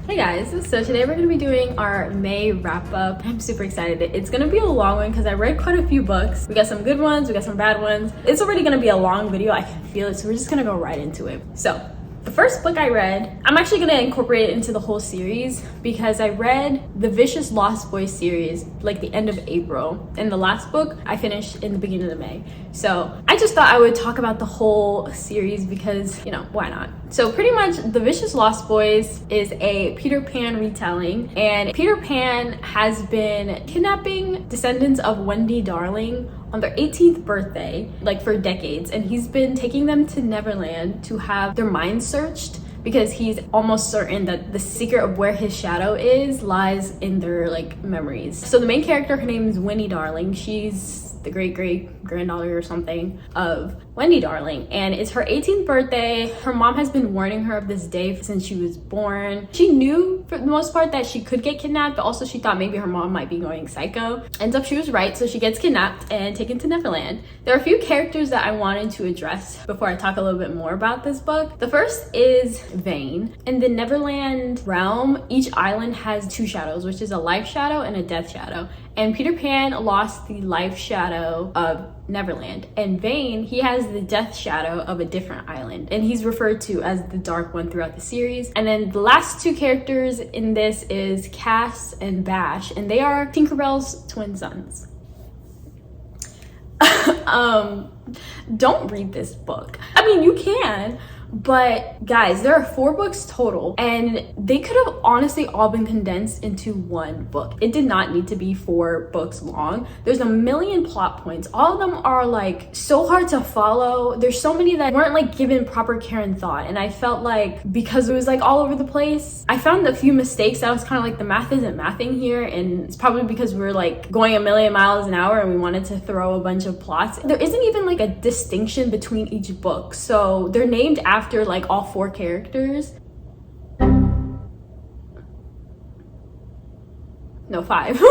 Hey guys, so today we're going to be doing our May wrap up. I'm super excited. It's going to be a long one because I read quite a few books. We got some good ones, we got some bad ones. It's already going to be a long video, I can feel it, so we're just going to go right into it. So the first book I read, I'm actually going to incorporate it into the whole series because I read the Vicious Lost Boys series like the end of April, and the last book I finished in the beginning of May. So I just thought I would talk about the whole series because, you know, why not? So pretty much the Vicious Lost Boys is a Peter Pan retelling, and Peter Pan has been kidnapping descendants of Wendy Darling on their 18th birthday, like for decades, and he's been taking them to Neverland to have their minds searched because he's almost certain that the secret of where his shadow is lies in their like memories. So the main character, her name is Winnie Darling. She's the great-great-granddaughter or something of Wendy Darling, and it's her 18th birthday. Her mom has been warning her of this day since she was born. She knew for the most part that she could get kidnapped, but also she thought maybe her mom might be going psycho. Ends up she was right, so she gets kidnapped and taken to Neverland. There are a few characters that I wanted to address before I talk a little bit more about this book. The first is Vane. In the Neverland realm, each island has two shadows, which is a life shadow and a death shadow. And Peter Pan lost the life shadow of Neverland, and Vane, he has the death shadow of a different island, and he's referred to as the dark one throughout the series. And then the last two characters in this is Cass and Bash, and they are Tinkerbell's twin sons. Don't read this book. I mean, you can, but guys, there are 4 books total, and they could have honestly all been condensed into one book. It did not need to be 4 books long. There's a million plot points. All of them are like so hard to follow. There's so many that weren't like given proper care and thought, and I felt like because it was like all over the place, I found a few mistakes. I was kind of like, the math isn't mathing here, and it's probably because we're like going a million miles an hour and we wanted to throw a bunch of plots. There isn't even like a distinction between each book, so they're named after like all 4 characters. No, 5.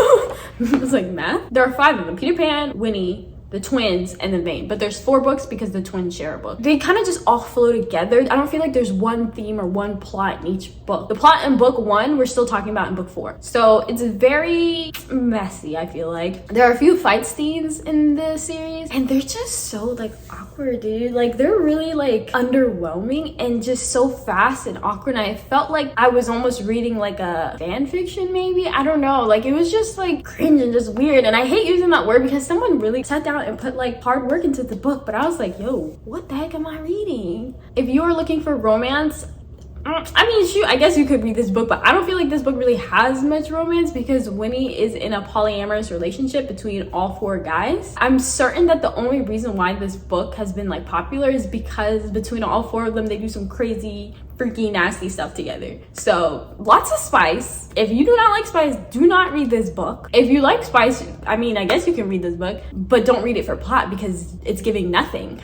It's like math. There are 5 of them: Peter Pan, Winnie, the twins, and then Vane. But there's 4 books because the twins share a book. They kind of just all flow together. I don't feel like there's one theme or one plot in each book. The plot in book 1 we're still talking about in book 4. So it's very messy, I feel like. There are a few fight scenes in the series, and they're just so like awkward, dude. Like they're really like underwhelming and just so fast and awkward. And I felt like I was almost reading like a fan fiction, maybe. I don't know. Like it was just like cringe and just weird. And I hate using that word because someone really sat down and put like hard work into the book, but I was like, yo, what the heck am I reading? If you are looking for romance, I mean, shoot, I guess you could read this book, but I don't feel like this book really has much romance because Winnie is in a polyamorous relationship between all 4 guys. I'm certain that the only reason why this book has been like popular is because between all 4 of them, they do some crazy, freaky, nasty stuff together. So lots of spice. If you do not like spice, do not read this book. If you like spice, I mean, I guess you can read this book, but don't read it for plot because it's giving nothing.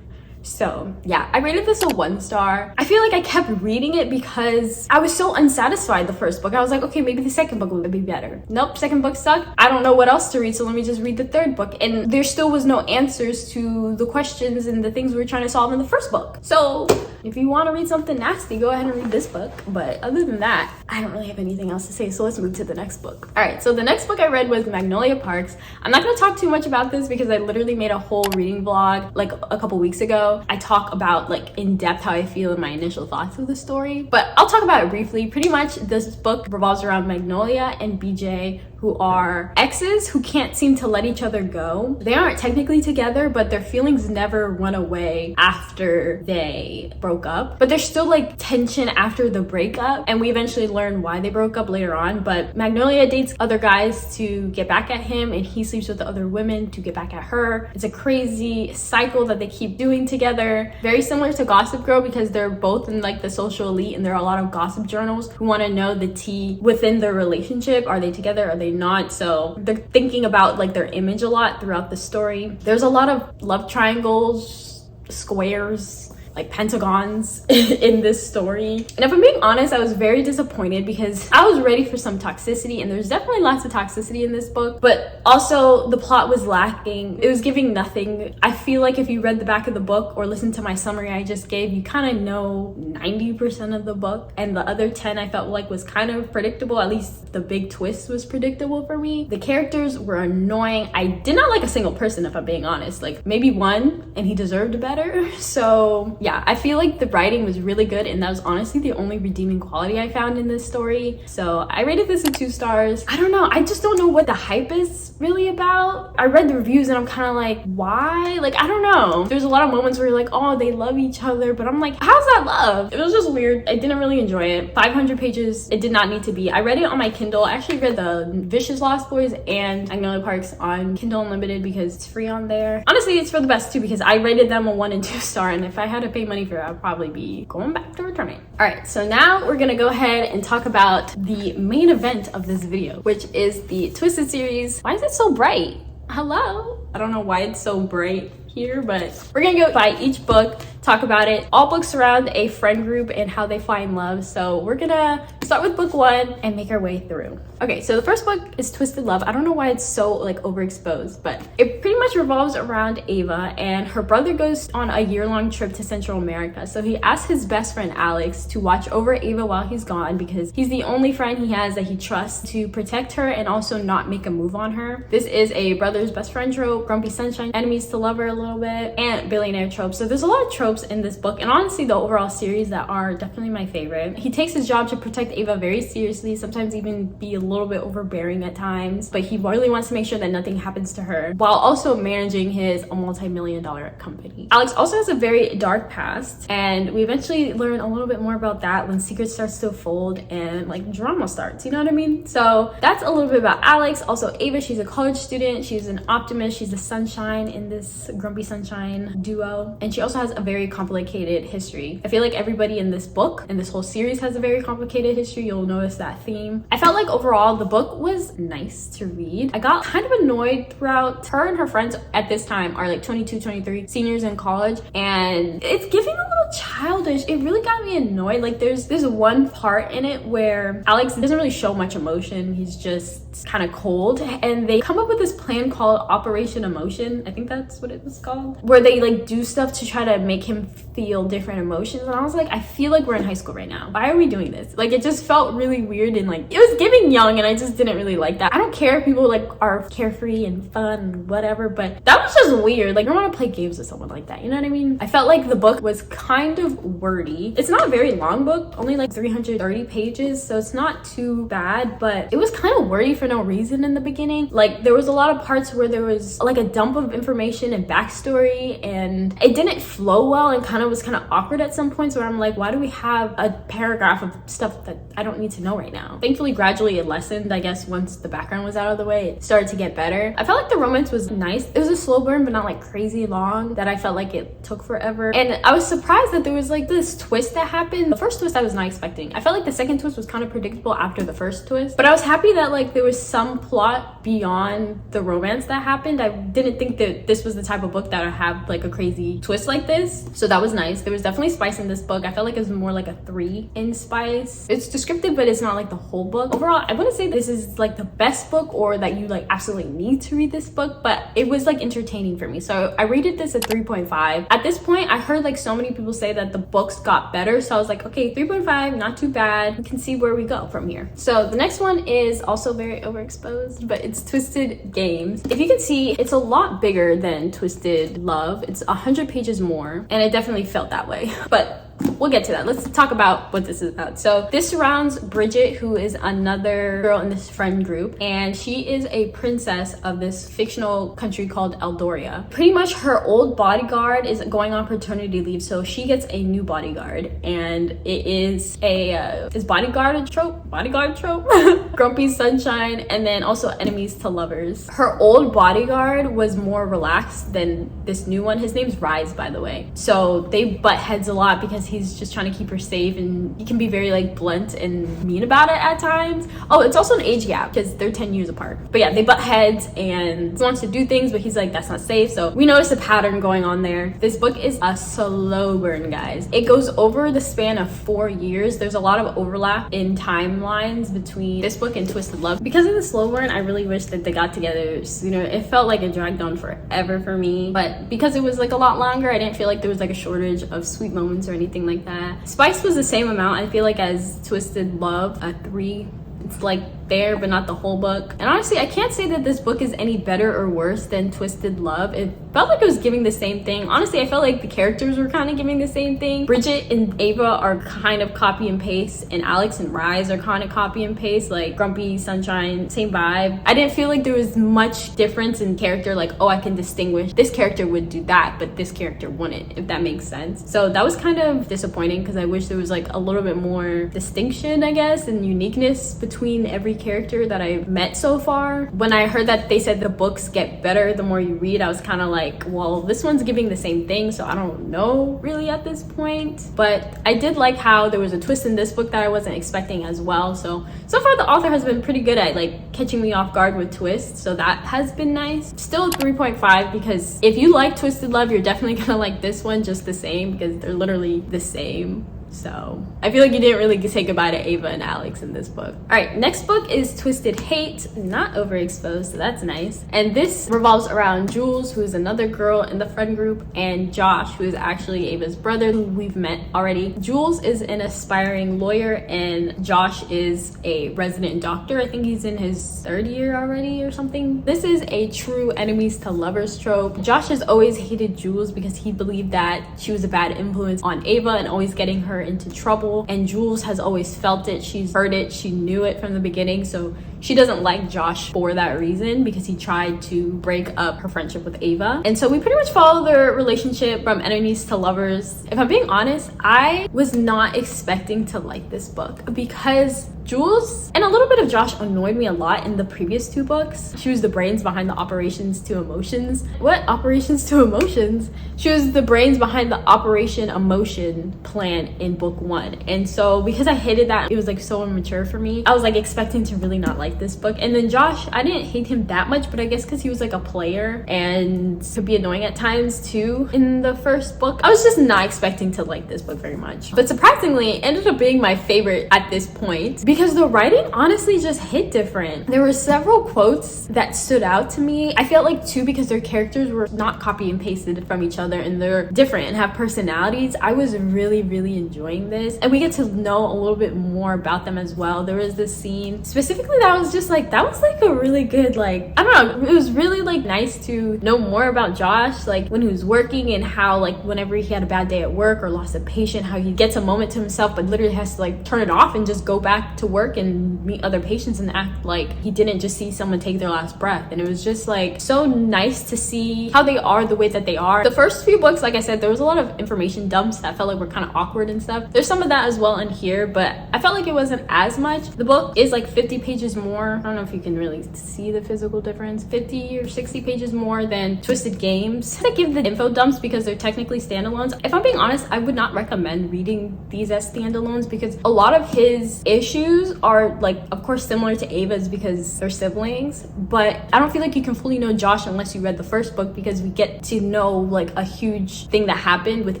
So yeah, I rated this a 1 star. I feel like I kept reading it because I was so unsatisfied the first book. I was like, okay, maybe the second book will be better. Nope, second book sucked. I don't know what else to read, so let me just read the 3rd book. And there still was no answers to the questions and the things we were trying to solve in the first book. So if you want to read something nasty, go ahead and read this book. But other than that, I don't really have anything else to say, so let's move to the next book. All right, so the next book I read was Magnolia Parks. I'm not going to talk too much about this because I literally made a whole reading vlog like a couple weeks ago. I talk about like in depth how I feel and my initial thoughts of the story, but I'll talk about it briefly. Pretty much this book revolves around Magnolia and BJ, who are exes who can't seem to let each other go. They aren't technically together, but their feelings never went away after they broke up. But there's still like tension after the breakup, and we eventually learn why they broke up later on. But Magnolia dates other guys to get back at him, and he sleeps with the other women to get back at her. It's a crazy cycle that they keep doing together. Very similar to Gossip Girl because they're both in like the social elite, and there are a lot of gossip journals who want to know the tea within their relationship. Are they together? Are they not? So they're thinking about like their image a lot throughout the story. There's a lot of love triangles, squares, like pentagons in this story. And if I'm being honest, I was very disappointed because I was ready for some toxicity, and there's definitely lots of toxicity in this book, but also the plot was lacking. It was giving nothing. I feel like if you read the back of the book or listened to my summary I just gave, you kind of know 90% of the book, and the other 10 I felt like was kind of predictable. At least the big twist was predictable for me. The characters were annoying. I did not like a single person, if I'm being honest. Like maybe one, and he deserved better. So yeah, I feel like the writing was really good, and that was honestly the only redeeming quality I found in this story. So I rated this a 2 stars. I don't know, I just don't know what the hype is really about. I read the reviews and I'm kind of like, why? Like, I don't know. There's a lot of moments where you're like, oh, they love each other, but I'm like, how's that love? It was just weird. I didn't really enjoy it. 500 pages, it did not need to be. I read it on my Kindle. I actually read the Vicious Lost Boys and Magnolia Parks on Kindle Unlimited because it's free on there. Honestly, it's for the best too, because I rated them a 1 and 2 star, and if I had to pay money for it, I'd probably be going back to return it. All right, so now we're gonna go ahead and talk about the main event of this video, which is the Twisted series. Why is it so bright? Hello? I don't know why it's so bright here, but we're gonna go by each book, talk about it. All books surround a friend group and how they find love. So we're gonna start with book 1 and make our way through. Okay, so the first book is Twisted Love. I don't know why it's so like overexposed, but it pretty much revolves around Ava, and her brother goes on a year-long trip to Central America. So he asks his best friend Alex to watch over Ava while he's gone, because he's the only friend he has that he trusts to protect her and also not make a move on her. This is a brother's best friend trope, grumpy sunshine, enemies to lover a little bit, and billionaire tropes. So there's a lot of tropes in this book, and honestly the overall series that are definitely my favorite. He takes his job to protect Ava very seriously, sometimes even be a little bit overbearing at times, but he really wants to make sure that nothing happens to her while also managing his multi-million-dollar company. Alex also has a very dark past, and we eventually learn a little bit more about that when secret starts to fold and like drama starts, you know what I mean? So that's a little bit about Alex. Also Ava, she's a college student, she's an optimist, she's the sunshine in this grumpy sunshine duo, and she also has a very complicated history. I feel like everybody in this book and this whole series has a very complicated history. You'll notice that theme. I felt like overall the book was nice to read. I got kind of annoyed throughout. Her and her friends at this time are like 22, 23, seniors in college, and it's giving a little childish. It really got me annoyed. Like there's this one part in it where Alex doesn't really show much emotion. He's just kind of cold, and they come up with this plan called Operation Emotion. I think that's what it was called, where they like do stuff to try to make him feel different emotions. And I was like, I feel like we're in high school right now. Why are we doing this? Like it just felt really weird, and like it was giving young, and I just didn't really like that. I don't care if people like are carefree and fun and whatever, but that was just weird. Like I don't want to play games with someone like that, you know what I mean? I felt like the book was kind of wordy. It's not a very long book, only like 330 pages, so it's not too bad, but it was kind of wordy for no reason in the beginning. Like there was a lot of parts where there was like a dump of information and backstory, and it didn't flow well, and kind of was kind of awkward at some points where I'm like, why do we have a paragraph of stuff that I don't need to know right now? Thankfully, gradually it lessened. I guess once the background was out of the way, it started to get better. I felt like the romance was nice. It was a slow burn, but not like crazy long that I felt like it took forever. And I was surprised that there was like this twist that happened. The first twist I was not expecting. I felt like the second twist was kind of predictable after the first twist, but I was happy that like there was some plot beyond the romance that happened. I didn't think that this was the type of book that would have like a crazy twist like this, so that was nice. There was definitely spice in this book. I felt like it was more like a 3 in spice. It's descriptive, but it's not like the whole book. Overall, I wouldn't say this is like the best book or that you like absolutely need to read this book, but it was like entertaining for me, so I rated this at 3.5. At this point, I heard like so many people say that the books got better, so I was like, okay, 3.5, not too bad. We can see where we go from here. So the next one is also very overexposed, but it's Twisted Games. If you can see, it's a lot bigger than Twisted Love. It's 100 pages more, and it definitely felt that way, but we'll get to that. Let's talk about what this is about. So this surrounds Bridget, who is another girl in this friend group, and she is a princess of this fictional country called Eldoria. Pretty much her old bodyguard is going on paternity leave, so she gets a new bodyguard, and it is a is bodyguard a trope? Bodyguard trope? Grumpy sunshine, and then also enemies to lovers. Her old bodyguard was more relaxed than this new one. His name's Rise, by the way. So they butt heads a lot because he's just trying to keep her safe, and he can be very like blunt and mean about it at times. Oh, it's also an age gap because they're 10 years apart. But yeah, they butt heads, and he wants to do things, but he's like, that's not safe. So we notice a pattern going on there. This book is a slow burn, guys. It goes over the span of 4 years. There's a lot of overlap in timelines between this book and Twisted Love. Because of the slow burn, I really wish that they got together sooner. It felt like it dragged on forever for me, but because it was like a lot longer, I didn't feel like there was like a shortage of sweet moments or anything like that. Spice was the same amount, I feel like, as Twisted Love, a 3. It's like there, but not the whole book. And honestly, I can't say that this book is any better or worse than Twisted Love. It felt like it was giving the same thing. Honestly, I felt like the characters were kind of giving the same thing. Bridget and Ava are kind of copy and paste, and Alex and Rise are kind of copy and paste, like Grumpy, Sunshine, same vibe. I didn't feel like there was much difference in character, like, oh, I can distinguish this character would do that, but this character wouldn't, if that makes sense. So that was kind of disappointing, because I wish there was like a little bit more distinction, I guess, and uniqueness between every character that I've met so far. When I heard that they said the books get better the more you read, I was kind of like, well, this one's giving the same thing, so I don't know really at this point. But I did like how there was a twist in this book that I wasn't expecting as well. So far the author has been pretty good at like catching me off guard with twists, so that has been nice. Still 3.5, because if you like Twisted Love, you're definitely gonna like this one just the same, because they're literally the same. So I feel like you didn't really say goodbye to Ava and Alex in this book. All right, next book is Twisted Hate, not overexposed, so that's nice. And this revolves around Jules, who's another girl in the friend group, and Josh, who is actually Ava's brother, who we've met already. Jules is an aspiring lawyer, and Josh is a resident doctor. I think he's in his 3rd year already or something. This is a true enemies to lovers trope. Josh has always hated Jules because he believed that she was a bad influence on Ava and always getting her into trouble, and Jules has always felt it. She's heard it, she knew it from the beginning, so she doesn't like Josh for that reason, because he tried to break up her friendship with Ava. And so we pretty much follow their relationship from enemies to lovers. If I'm being honest, I was not expecting to like this book, because Jules and a little bit of Josh annoyed me a lot in the previous 2 books. She was the brains behind the Operations to Emotions. What? Operations to Emotions? She was the brains behind the Operation Emotion plan in book 1. And so because I hated that, it was like so immature for me. I was like expecting to really not like this book. And then Josh, I didn't hate him that much, but I guess because he was like a player and could be annoying at times too in the first book. I was just not expecting to like this book very much. But surprisingly, it ended up being my favorite at this point, because the writing honestly just hit different. There were several quotes that stood out to me. I felt like too, because their characters were not copy and pasted from each other and they're different and have personalities. I was really enjoying this, and we get to know a little bit more about them as well. There was this scene specifically that was just like, that was like a really good, like, I don't know, it was really like nice to know more about Josh, like when he was working, and how like whenever he had a bad day at work or lost a patient, how he gets a moment to himself but literally has to like turn it off and just go back to work and meet other patients and act like he didn't just see someone take their last breath. And it was just like so nice to see how they are the way that they are. The first few books, like I said, there was a lot of information dumps that felt like were kind of awkward and stuff. There's some of that as well in here, but I felt like it wasn't as much. The book is like 50 pages more. I don't know if you can really see the physical difference. 50 or 60 pages more than Twisted Games. I give the info dumps because they're technically standalones. If I'm being honest, I would not recommend reading these as standalones, because a lot of his issues are like, of course, similar to Ava's because they're siblings, but I don't feel like you can fully know Josh unless you read the first book, because we get to know like a huge thing that happened with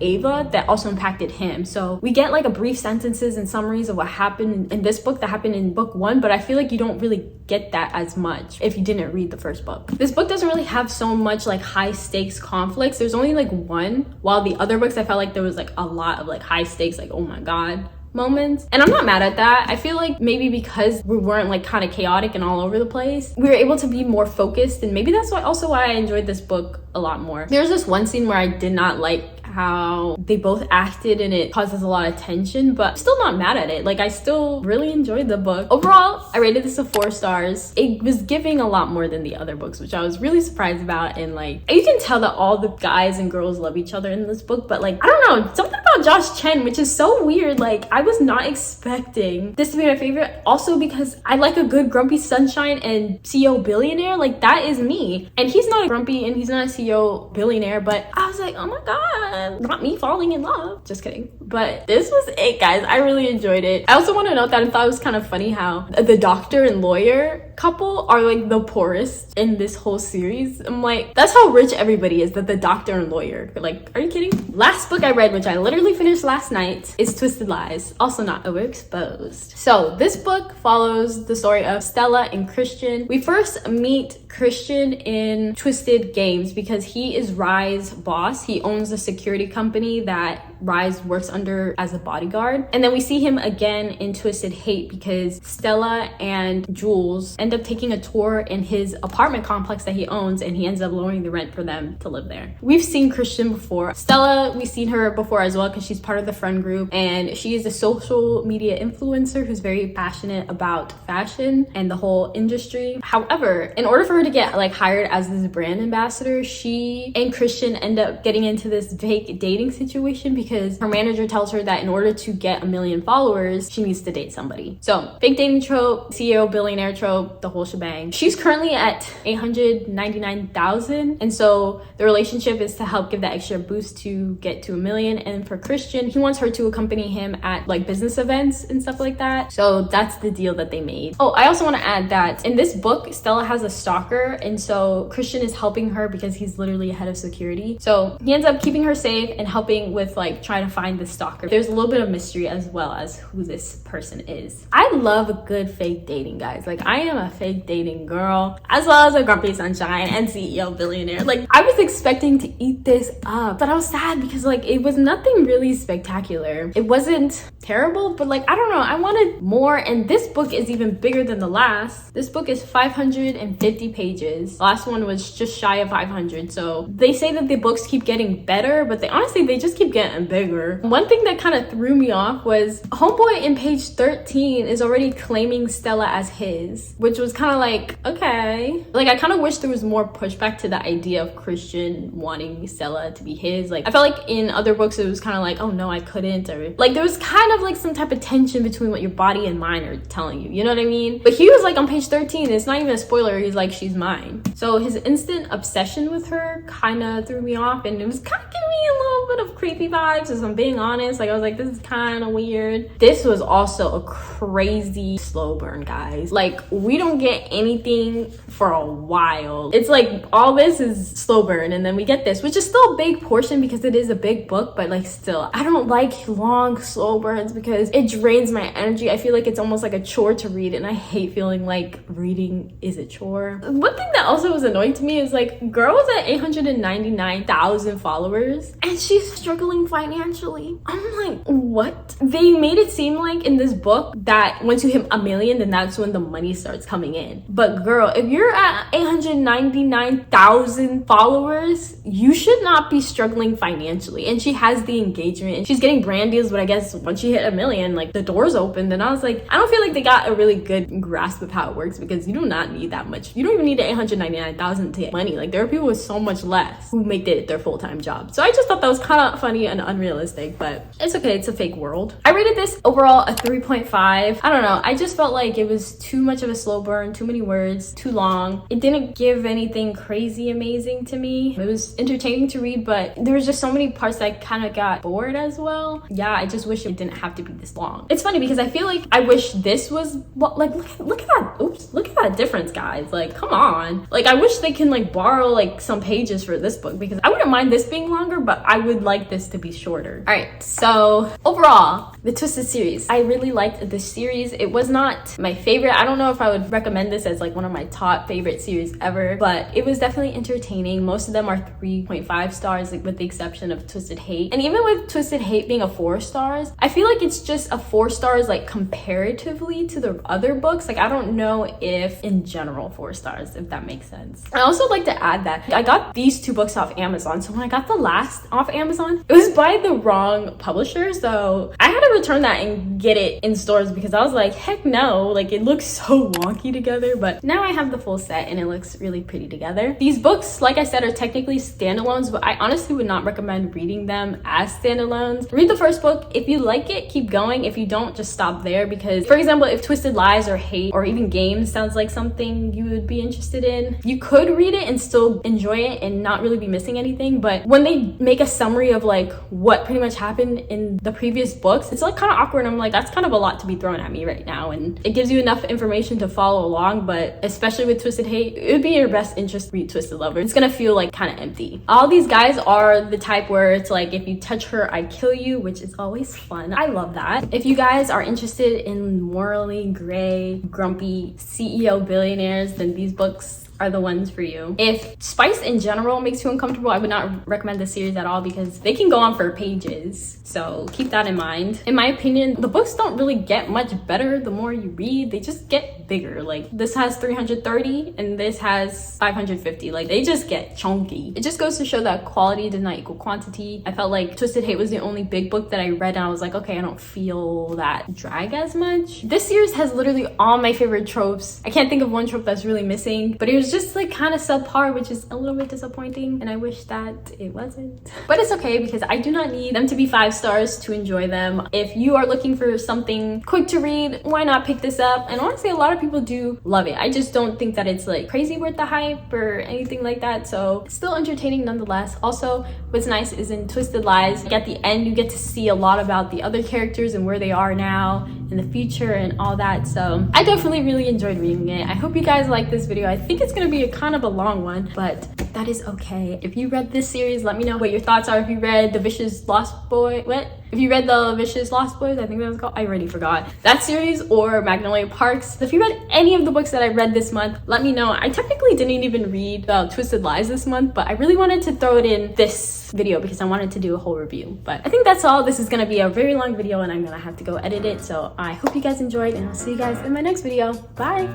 Ava that also impacted him. So we get like a brief sentences and summaries of what happened in this book that happened in book 1, but I feel like you don't really get that as much if you didn't read the first book. This book doesn't really have so much like high stakes conflicts. There's only like one, while the other books I felt like there was like a lot of like high stakes, like oh my god moments. And I'm not mad at that. I feel like maybe because we weren't like kind of chaotic and all over the place, we were able to be more focused, and maybe that's why I enjoyed this book a lot more. There's this one scene where I did not like how they both acted, and it causes a lot of tension, but I'm still not mad at it. Like, I still really enjoyed the book. Overall, I rated this a 4 stars. It was giving a lot more than the other books, which I was really surprised about. And like, you can tell that all the guys and girls love each other in this book, but like, I don't know, something about about Josh Chen, which is so weird. Like, I was not expecting this to be my favorite. Also because I like a good grumpy sunshine and CEO billionaire. Like, that is me. And he's not a grumpy and he's not a CEO billionaire, but I was like, oh my god, not me falling in love. Just kidding. But this was it, guys. I really enjoyed it. I also want to note that I thought it was kind of funny how the doctor and lawyer couple are like the poorest in this whole series. I'm like, that's how rich everybody is, that the doctor and lawyer. Like, are you kidding? Last book I read, which I literally finished last night, is Twisted Lies, also not overexposed. So this book follows the story of Stella and Christian. We first meet Christian in Twisted Games because he is Rye's boss. He owns a security company that Rye works under as a bodyguard. And then we see him again in Twisted Hate because Stella and Jules end up taking a tour in his apartment complex that he owns, and he ends up lowering the rent for them to live there. We've seen Christian before. Stella, we've seen her before as well because she's part of the friend group, and she is a social media influencer who's very passionate about fashion and the whole industry. However, in order for her to get like hired as this brand ambassador, she and Christian end up getting into this fake dating situation because her manager tells her that in order to get 1 million followers, she needs to date somebody. So fake dating trope, CEO billionaire trope, the whole shebang. She's currently at 899,000, and so the relationship is to help give that extra boost to get to 1 million. And for Christian, he wants her to accompany him at like business events and stuff like that. So that's the deal that they made. Oh, I also want to add that in this book, Stella has a stalker, and so Christian is helping her because he's literally head of security. So he ends up keeping her safe and helping with like trying to find the stalker. There's a little bit of mystery as well as who this person is. I love a good fake dating, guys. Like, I am a fake dating girl, as well as a grumpy sunshine and CEO billionaire. Like, I was expecting to eat this up, but I was sad because like it was nothing really spectacular. It wasn't terrible, but like, I don't know, I wanted more. And this book is even bigger than the last. This book is 550 pages. The last one was just shy of 500. So they say that the books keep getting better, but they just keep getting bigger. One thing that kind of threw me off was homeboy in page 13 is already claiming Stella as his, which was kind of like, okay. Like, I kind of wish there was more pushback to the idea of Christian wanting Stella to be his. Like, I felt like in other books it was kind of like, oh no, I couldn't, or like there was kind of like some type of tension between what your body and mind are telling you, you know what I mean? But he was like on page 13, it's not even a spoiler, he's like, she's mine. So his instant obsession with her kind of threw me off, and it was kind of giving me a little bit of creepy vibes, if I'm being honest. Like, I was like, this is kind of weird. This was also a crazy slow burn, guys. Like, we don't get anything for a while. It's like all this is slow burn, and then we get this, which is still a big portion because it is a big book, but like still, I don't like long slow burns because it drains my energy. I feel like it's almost like a chore to read, and I hate feeling like reading is a chore. One thing that also was annoying to me is like, girl was at 899,000 followers and she's struggling financially. I'm like, what? They made it seem like in this book that once you hit 1 million, then that's when the money starts coming in. But girl, if you're at 899,000 followers, you should not be struggling financially. And she has the engagement and she's getting brand deals, but I guess once you hit 1 million, like the doors open. Then I was like, I don't feel like they got a really good grasp of how it works, because you do not need that much. You don't even need 899,000 to get money. Like, there are people with so much less who make it their full-time job. So I just thought that was kind of funny and unrealistic, but it's okay. It's a fake world. I rated this overall a 3.5. I don't know. I just felt like it was too much of a slow burn, too many words, too long. It didn't give anything crazy amazing to me. It was entertaining to read, but there was just so many parts that I kind of got bored as well. Yeah, I just wish it didn't have to be this long. It's funny because I feel like I wish this was like, look at that. Oops, look at that difference, guys. Like, come on. Like, I wish they can like borrow like some pages for this book, because I wouldn't mind this being longer, but I would like this to be shorter. All right, so overall, the Twisted series, I really liked this series. It was not my favorite. I don't know if I would recommend this as like one of my top favorite series ever, but it was definitely entertaining. Most of them are 3.5 stars, like with the exception of Twisted Hate. And even with Twisted Hate being a 4 stars, I feel like it's just a 4 stars like comparatively to the other books. Like I don't know if in general 4 stars, if that makes sense. I also like to add that I got these 2 books off Amazon. So when I got the last off Amazon, it was by the wrong publisher. So I had to return that and get it in stores because I was like, heck no, like it looks so wonky together. But now I have the full set and it looks really pretty together. These books, like I said, are technically standalones, but I honestly would not recommend reading them as standalones. Read the first book. If you like it, keep going. If you don't, just stop there, because for example, if Twisted Lies or Hate or even Games sounds like something you would be interested in, you could read it and still enjoy it and not really be missing anything. But when they make a summary of like what pretty much happened in the previous books, it's like kind of awkward. I'm like, that's kind of a lot to be thrown at me right now, and it gives you enough information to follow along, but especially with Twisted Hate, it would be in your best interest to read Twisted Lover. It's gonna feel like kind of empty. All these guys are the type where it's like, if you touch her, I kill you, which is always fun. I love that. If you guys are interested in morally gray, grumpy CEO billionaires, then these books are the ones for you. If spice in general makes you uncomfortable, I would not recommend this series at all because they can go on for pages. So keep that in mind. In my opinion, the books don't really get much better the more you read. They just get bigger. Like this has 330 and this has 550. Like they just get chunky. It just goes to show that quality does not equal quantity. I felt like Twisted Hate was the only big book that I read and I was like, okay, I don't feel that drag as much. This series has literally all my favorite tropes. I can't think of one trope that's really missing, but it was just like kind of subpar, which is a little bit disappointing, and I wish that it wasn't. But it's okay because I do not need them to be 5 stars to enjoy them. If you are looking for something quick to read, why not pick this up? And honestly, a lot of people do love it. I just don't think that it's like crazy worth the hype or anything like that, so it's still entertaining nonetheless. Also, what's nice is in Twisted Lies, at the end you get to see a lot about the other characters and where they are now in the future and all that. So I definitely really enjoyed reading it. I hope you guys like this video. I think it's gonna be a kind of a long one, but that is okay. If you read this series, let me know what your thoughts are. If you read The Vicious Lost Boy, if you read The Vicious Lost Boys, I think that was called, I already forgot, that series, or Magnolia Parks. If you read any of the books that I read this month, let me know. I technically didn't even read Twisted Lies this month, but I really wanted to throw it in this video because I wanted to do a whole review. But I think that's all. This is gonna be a very long video and I'm gonna have to go edit it. So I hope you guys enjoyed and I'll see you guys in my next video. Bye.